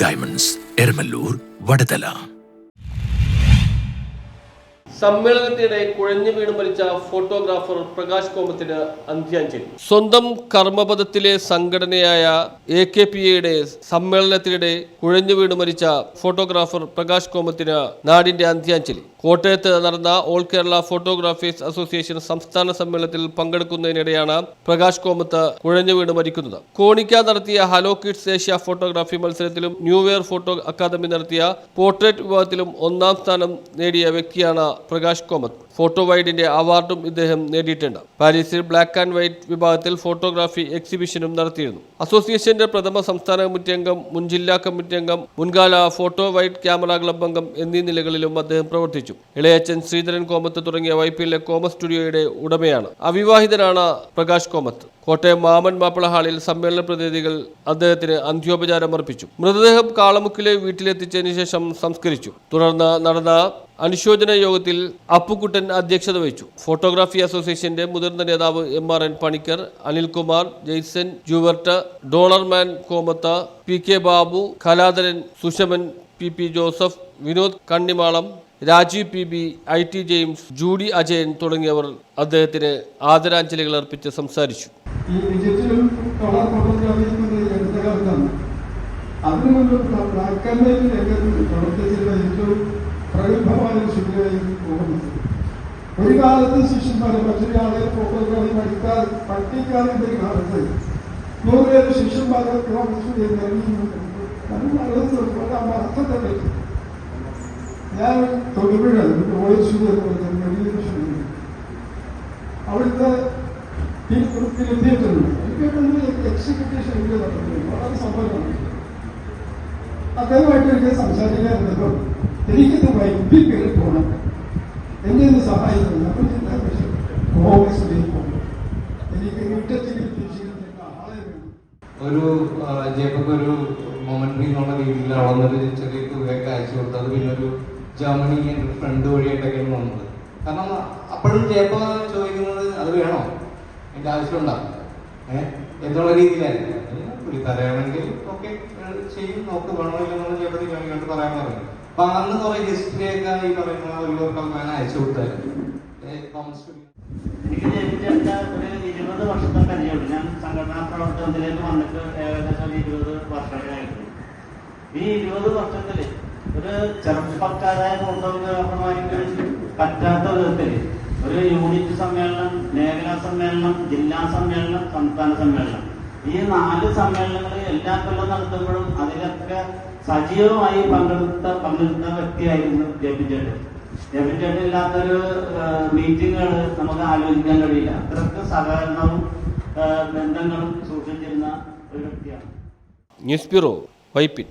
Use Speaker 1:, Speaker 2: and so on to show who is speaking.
Speaker 1: Diamonds, Eramallur, Vadathala.
Speaker 2: സമ്മേളനത്തിനിടെ കുഴഞ്ഞു വീണ് മരിച്ച ഫോട്ടോഗ്രാഫർ പ്രകാശ് കോമത്തിന് അന്ത്യാഞ്ജലി. സ്വന്തം കർമ്മപഥത്തിലെ സംഘടനയായ AKPയുടെ സമ്മേളനത്തിനിടെ കുഴഞ്ഞു വീണ് മരിച്ച ഫോട്ടോഗ്രാഫർ പ്രകാശ് കോമത്തിന് നാടിന്റെ അന്ത്യാഞ്ജലി. കോട്ടയത്ത് നടന്ന ഓൾ കേരള ഫോട്ടോഗ്രാഫേഴ്സ് അസോസിയേഷൻ സംസ്ഥാന സമ്മേളനത്തിൽ പങ്കെടുക്കുന്നതിനിടെയാണ് പ്രകാശ് കോമത്ത് കുഴഞ്ഞു വീണ് മരിക്കുന്നത്. കോണിക്ക നടത്തിയ ഹലോ കിഡ്സ് ഏഷ്യ ഫോട്ടോഗ്രാഫി മത്സരത്തിലും ന്യൂ ഇയർ ഫോട്ടോ അക്കാദമി നടത്തിയ പോർട്രേറ്റ് വിഭാഗത്തിലും 1ാം സ്ഥാനം നേടിയ വ്യക്തിയാണ് പ്രകാശ് കോമത്ത്. ഫോട്ടോ വൈഡിന്റെ അവാർഡും ഇദ്ദേഹം നേടിയിട്ടുണ്ട്. പാരീസിൽ ബ്ലാക്ക് ആൻഡ് വൈറ്റ് വിഭാഗത്തിൽ ഫോട്ടോഗ്രാഫി എക്സിബിഷനും നടത്തിയിരുന്നു. അസോസിയേഷന്റെ പ്രഥമ സംസ്ഥാന കമ്മിറ്റി അംഗം, മുൻ ജില്ലാ കമ്മിറ്റി അംഗം, മുൻകാല ഫോട്ടോ വൈഡ് ക്യാമറ ക്ലബ് അംഗം എന്നീ നിലകളിലും അദ്ദേഹം പ്രവർത്തിച്ചു. ഇളയച്ചൻ ശ്രീധരൻ കോമത്ത് തുടങ്ങിയ വൈപ്പിലെ കോമത്ത് സ്റ്റുഡിയോയുടെ ഉടമയാണ്. അവിവാഹിതനാണ് പ്രകാശ് കോമത്ത്. കോട്ടയം മാമൻ മാപ്പിള ഹാളിൽ സമ്മേളന പ്രതിനിധികൾ അദ്ദേഹത്തിന് അന്ത്യോപചാരം അർപ്പിച്ചു. മൃതദേഹം കാളമുക്കിലെ വീട്ടിലെത്തിച്ചതിനു ശേഷം സംസ്കരിച്ചു. തുടർന്ന് നടന്ന അനുശോചന യോഗത്തിൽ അപ്പുക്കുട്ടൻ അധ്യക്ഷത വഹിച്ചു. ഫോട്ടോഗ്രാഫി അസോസിയേഷന്റെ മുതിർന്ന നേതാവ് MRN പണിക്കർ, അനിൽകുമാർ, ജെയ്സൺ ജൂവർട്ട്, ഡോണർമാൻ കോമത്ത, PK Babu, Kaladharan, Sushaman, PP Joseph, Vinod Kannimalam, Rajeev PB, IT James, Judy Ajayan തുടങ്ങിയവർ അദ്ദേഹത്തിന് ആദരാഞ്ജലികൾ അർപ്പിച്ച് സംസാരിച്ചു.
Speaker 3: ഒരു കാലത്ത് ശിഷ്യന്മാരെ മറ്റൊരാളെ ഫോട്ടോഗ്രാഫി പഠിക്കാതെ കാലത്ത് 100 ശിഷ്യന്മാരെ ഞാൻ തൊടുപുഴ അവിടുത്തെ തിയേറ്ററിൽ എക്സിക്യൂട്ടീവ് ഷെഡ്യൂൾ വളരെ സംഭവമാണ്. അദ്ദേഹമായിട്ട് എനിക്ക് സംസാരിക്കാൻ എനിക്കിത് വൈദ്യുതി കയറി പോകണം, എന്നെ ഒന്ന് സഹായിക്കുന്നു. അപ്പോൾ എനിക്ക്
Speaker 4: ഒരു ജേപ്പക്ക് ഒരു മൊമെന്ററി എന്നുള്ള രീതിയിൽ അളന്നൊരു ചെറിയ തുകയൊക്കെ അയച്ചു കൊടുത്തു. അത് പിന്നെ ഒരു ജർമ്മനി ഫ്രണ്ട് വഴിയായിട്ടൊക്കെയാണ് വന്നത്. കാരണം അപ്പോഴും ജേപ്പ ചോദിക്കുന്നത് അത് വേണോ, അതിന്റെ ആവശ്യമുണ്ടാകും എന്നുള്ള രീതിയിലായിരുന്നു. പുള്ളിക്കാരാണെങ്കിൽ ഓക്കെ ചെയ്യും, നോക്ക് വേണോ ഇല്ലെന്നുള്ള ജേപ്പ തീരുമാനിക്കാണ്ട് പറയാൻ പറഞ്ഞു. അപ്പൊ അന്ന് കുറെ ഹിസ്റ്ററിയൊക്കെ ഈ പറയുന്ന ഒരുവർക്കൊക്കെ അയച്ചു കൊടുത്തായിരുന്നു.
Speaker 5: എനിക്ക് ജയിപ്പിച്ചെടുത്ത ഒരു 20 വർഷത്തെ പരിചയമുണ്ട്. ഞാൻ സംഘടനാ പ്രവർത്തനത്തിലേക്ക് വന്നിട്ട് ഏകദേശം 20 വർഷങ്ങളായിരുന്നു. ഈ 20 വർഷത്തില് ഒരു ചെറുപ്പക്കാരായ ഫോട്ടോഗ്രാഫർമാർക്ക് പറ്റാത്ത വിധത്തിൽ ഒരു യൂണിറ്റ് സമ്മേളനം, മേഖലാ സമ്മേളനം, ജില്ലാ സമ്മേളനം, സംസ്ഥാന സമ്മേളനം, ഈ 4 സമ്മേളനങ്ങൾ എല്ലാ കൊല്ലം നടത്തുമ്പോഴും അതിലൊക്കെ സജീവമായി പങ്കെടുത്ത വ്യക്തിയായിരുന്നു ജപിച്ചേട്ടൻ. ജപിച്ചേട്ടൻ ഇല്ലാത്തൊരു മീറ്റിങ്ങുകൾ നമുക്ക് ആലോചിക്കാൻ കഴിയില്ല. അത്രയ്ക്ക് സഹകരണവും ബന്ധങ്ങളും സൂക്ഷിച്ചിരുന്ന ഒരു വ്യക്തിയാണ്.
Speaker 2: News bureau, Vypin.